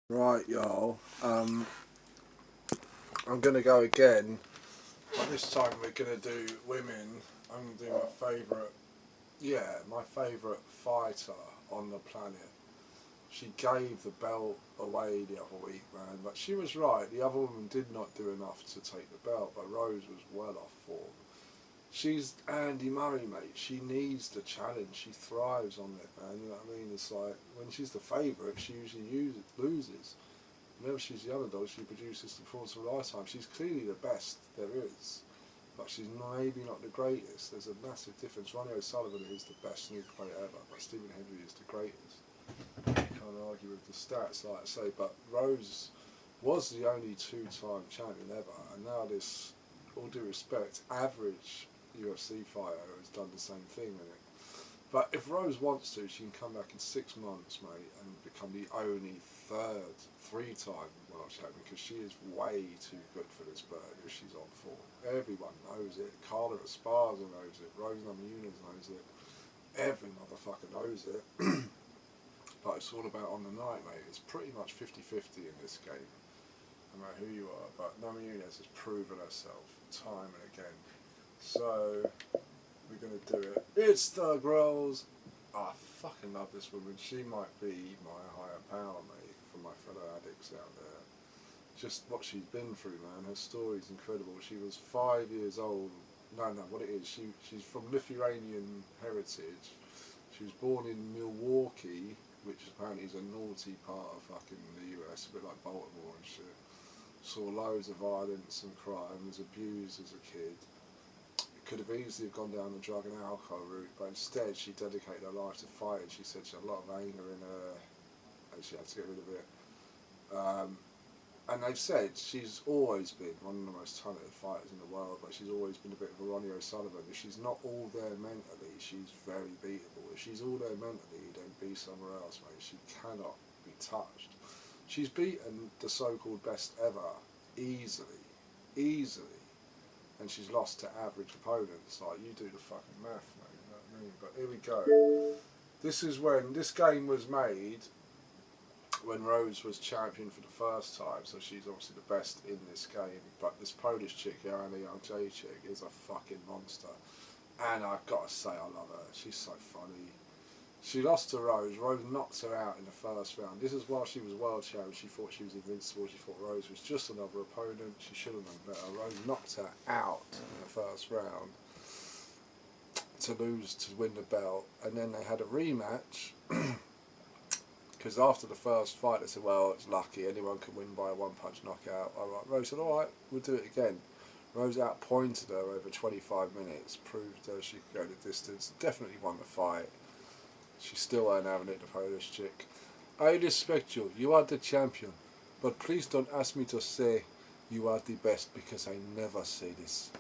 Right, y'all. I'm gonna go again, but this time we're gonna do women. I'm gonna do my favourite fighter on the planet. She gave the belt away the other week, man. But she was right. The other woman did not do enough to take the belt, but Rose was well off form. She's Andy Murray, mate. She needs the challenge. She thrives on it, man. You know what I mean? It's like when she's the favourite, she usually loses. Whenever she's the underdog, she produces the performance of a lifetime. She's clearly the best there is, but she's maybe not the greatest. There's a massive difference. Ronnie O'Sullivan is the best snooker player ever, but Stephen Hendry is the greatest. You can't argue with the stats, like I say, but Rose was the only two-time champion ever, and now this, all due respect, average UFC fighter has done the same thing with it. But if Rose wants to, she can come back in 6 months, mate, and become the only three-time world champion, because she is way too good for this bird if she's on form. Everyone knows it. Carla Esparza knows it. Rose Namajunas knows it. Every motherfucker knows it. But it's all about on the night, mate. It's pretty much 50-50 in this game, no matter who you are. But Namajunas has proven herself time and again. So we're going to do it. It's the girls. I fucking love this woman. She might be my higher power, mate, for my fellow addicts out there. Just what she's been through, man. Her story's incredible. She was 5 years old. No, what it is, she's from Lithuanian heritage. She was born in Milwaukee, which apparently is a naughty part of fucking the US, a bit like Baltimore and shit. Saw loads of violence and crime, was abused as a kid. Could have easily gone down the drug and alcohol route, but instead she dedicated her life to fighting. She said she had a lot of anger in her, and she had to get rid of it. And they've said she's always been one of the most talented fighters in the world, but she's always been a bit of a Ronnie O'Sullivan. If she's not all there mentally, she's very beatable. If she's all there mentally, then be somewhere else, mate. She cannot be touched. She's beaten the so-called best ever easily, easily. And she's lost to average opponents. Like, you do the fucking math, mate, you know what I mean? But here we go. This is when this game was made, when Rose was champion for the first time, so she's obviously the best in this game. But this Polish chick, Joanna Young J chick, is a fucking monster. And I've got to say, I love her. She's so funny. She lost to Rose. Rose knocked her out in the first round. This is while she was world champion. She thought she was invincible. She thought Rose was just another opponent. She should have done better. Rose knocked her out in the first round to lose, to win the belt. And then they had a rematch. Because after the first fight, they said, well, it's lucky. Anyone can win by a one-punch knockout. Rose said, all right, we'll do it again. Rose outpointed her over 25 minutes, proved her she could go the distance, definitely won the fight. She still ain't having it, the Polish chick. I respect you. You are the champion. But please don't ask me to say you are the best, because I never say this.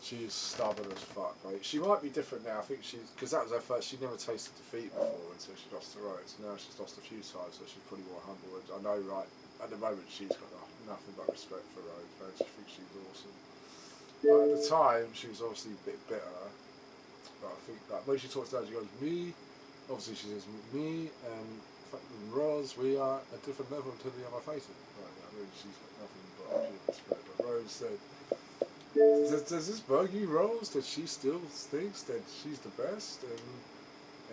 She's stubborn as fuck, mate. She might be different now. I think she's... Because that was her first... She never tasted defeat before until she lost to Rose. Now she's lost a few times, so she's probably more humble. And I know, right, at the moment she's got nothing but respect for Rose, man. She thinks she's awesome. But at the time, she was obviously a bit bitter. But I think that when she talks to her, she goes, me... Obviously she says, me and fucking Rose, we are a different level to the other fighters. Right, I mean, she's got nothing but pure respect. But Rose said, does this bug you, Rose, that she still thinks that she's the best,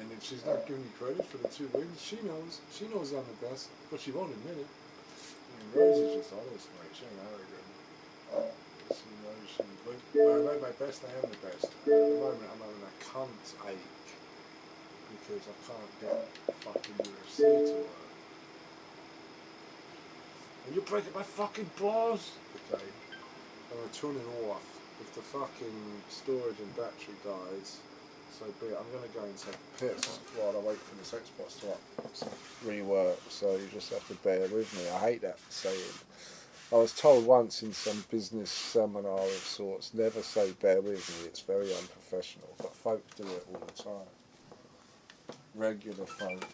and that she's not giving you credit for the two wins? She knows I'm the best, but she won't admit it. I mean, Rose is just honest, mate. She ain't arrogant. She knows she's, look, when I make my best, I am the best. And at the moment, I'm having a cunt ache because I can't get fucking UFC to work. And you're breaking my fucking balls! Okay. I'm going to turn it off. If the fucking storage and battery dies, so be it. I'm going to go and take a piss while I wait for this Xbox to rework, so you just have to bear with me. I hate that saying. I was told once in some business seminar of sorts, never say bear with me, it's very unprofessional, but folk do it all the time. Regular folk.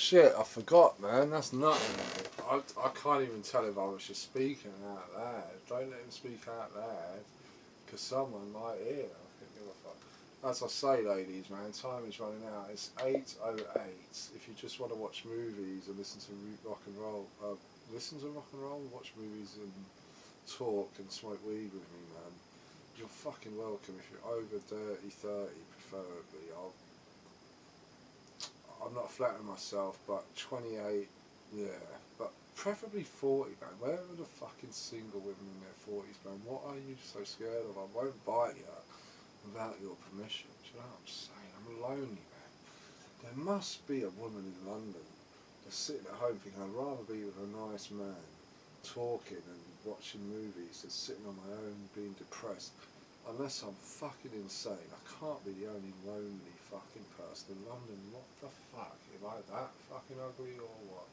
Shit, I forgot, man. That's nothing. I can't even tell if I was just speaking out loud. Don't let him speak out loud, because someone might hear. I couldn't give a fuck. As I say, ladies, man, time is running out. It's 8:08. If you just want to watch movies and listen to rock and roll, watch movies and talk and smoke weed with me, man, you're fucking welcome. If you're over 30, preferably, I'm not flattering myself, but 28, yeah, but preferably 40, man. Where are the fucking single women in their 40s, man? What are you so scared of? I won't bite you without your permission. Do you know what I'm saying? I'm lonely, man. There must be a woman in London that's sitting at home thinking, I'd rather be with a nice man, talking and watching movies than sitting on my own being depressed. Unless I'm fucking insane, I can't be the only lonely fucking person in London. What the fuck? Am I that fucking ugly or what?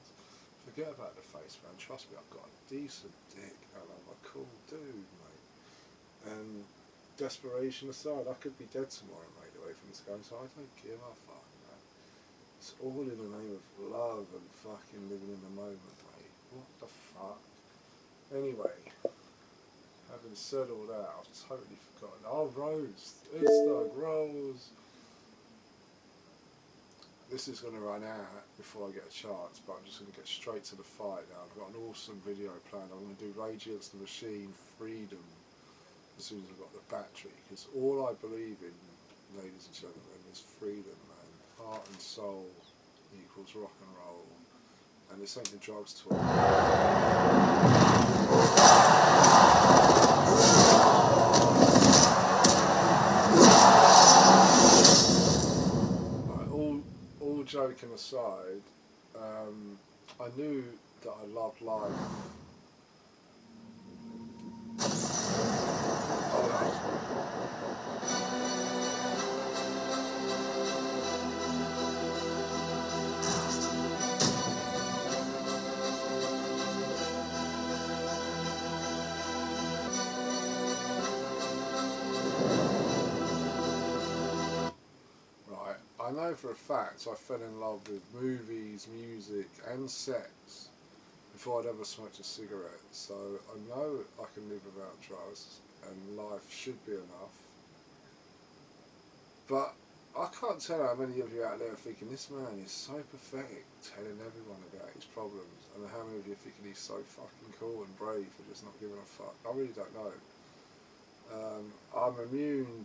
Forget about the face, man. Trust me, I've got a decent dick and I'm a cool dude, mate. And desperation aside, I could be dead tomorrow, mate, away from this guy, so I don't give a fuck, man. It's all in the name of love and fucking living in the moment, mate. What the fuck? Anyway, having said all that, I've totally forgotten. Oh, Rose. It's Doug Rose. This is going to run out before I get a chance, but I'm just going to get straight to the fight now. I've got an awesome video planned. I'm going to do Rage Against the Machine, Freedom, as soon as I've got the battery. Because all I believe in, ladies and gentlemen, is freedom, man. Heart and soul equals rock and roll. And this ain't the drugs talk. All joking aside, I knew that I loved life. I know for a fact I fell in love with movies, music and sex before I'd ever smoked a cigarette, so I know I can live without drugs and life should be enough. But I can't tell how many of you out there are thinking this man is so pathetic, telling everyone about his problems, and how many of you are thinking he's so fucking cool and brave for just not giving a fuck. I really don't know. I'm immune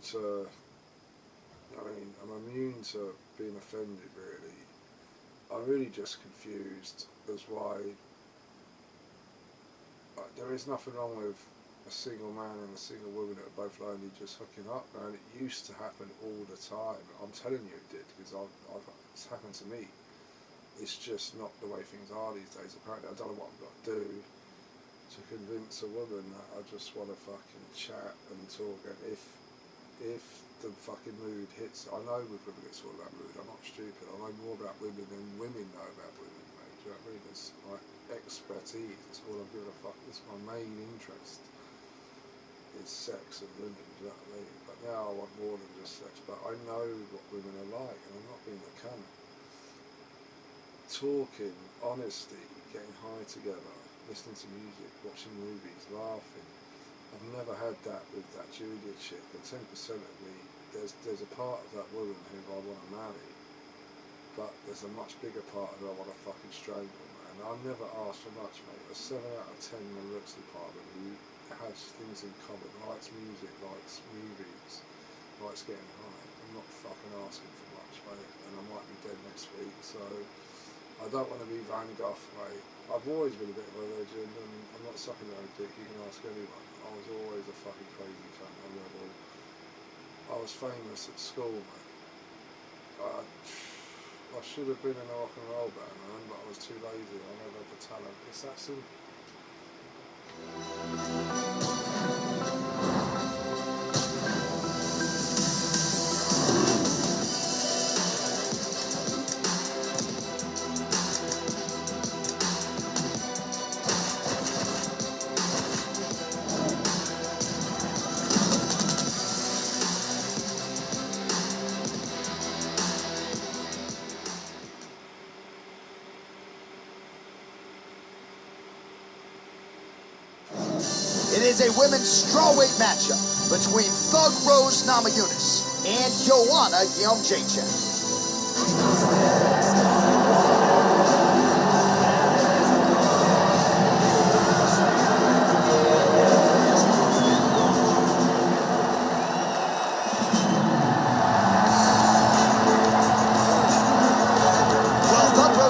to being offended, really. I'm really just confused as why there is nothing wrong with a single man and a single woman that are both lonely just hooking up, man. It used to happen all the time. I'm telling you it did, because it's happened to me. It's just not the way things are these days. Apparently I don't know what I've got to do to convince a woman that I just want to fucking chat and talk, and if the fucking mood hits, I know with women it's all about mood, I'm not stupid, I know more about women than women know about women, mate. Do you know what I mean? It's my expertise, it's all I'm giving a fuck, it's my main interest, is sex and women, do you know what I mean? But now I want more than just sex, but I know what women are like, and I'm not being a cunt. Talking, honesty, getting high together, listening to music, watching movies, laughing. I've never had that with that Julia chick, and 10% of me, there's a part of that woman who I want to marry, but there's a much bigger part who I want to fucking strangle, man. I've never asked for much, mate. A 7 out of 10 in the looks department who has things in common, likes music, likes movies, likes getting high. I'm not fucking asking for much, mate, and I might be dead next week, so I don't want to be Van Gogh, mate. I've always been a bit of a legend, and I'm not sucking my own dick, you can ask anyone. I was always a fucking crazy cunt, a rebel. I was famous at school, mate. I should have been in a rock and roll band, man, but I was too lazy. I never had the talent. It's that simple. is a women's strawweight matchup between Thug Rose Namajunas and Joanna Jędrzejczyk.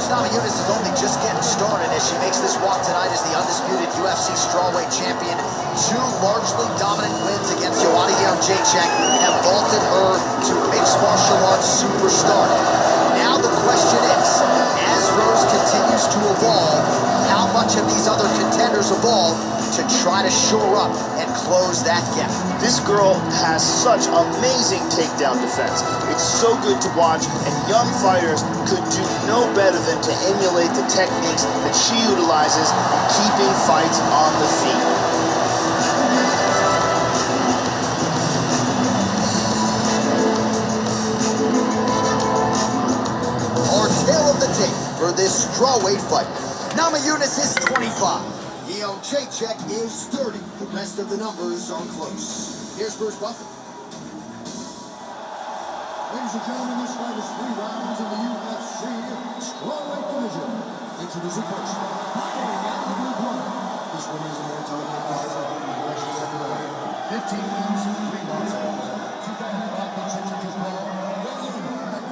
Namajunas is only just getting started as she makes this walk tonight as the undisputed UFC strawweight champion. Two largely dominant wins against Joanna Jędrzejczyk have vaulted her to mixed martial arts superstar. Now the question is, as Rose continues to evolve, how much of these other contenders evolve to try to shore up and close that gap? This girl has such amazing takedown defense. It's so good to watch, and young fighters could do no better than to emulate the techniques that she utilizes in keeping fights on the feet. Our tale of the tape for this strawweight fight. Namajunas is 25. Jędrzejczyk is 30. The rest of the numbers are close. Here's Bruce Buffer. Ladies and gentlemen, this fight is 3 rounds in the UFC strawweight division. Introducing first, fighting out of the blue corner. This one is an all-time fighter. 15 wins, 3 losses. 2005 6 inches tall,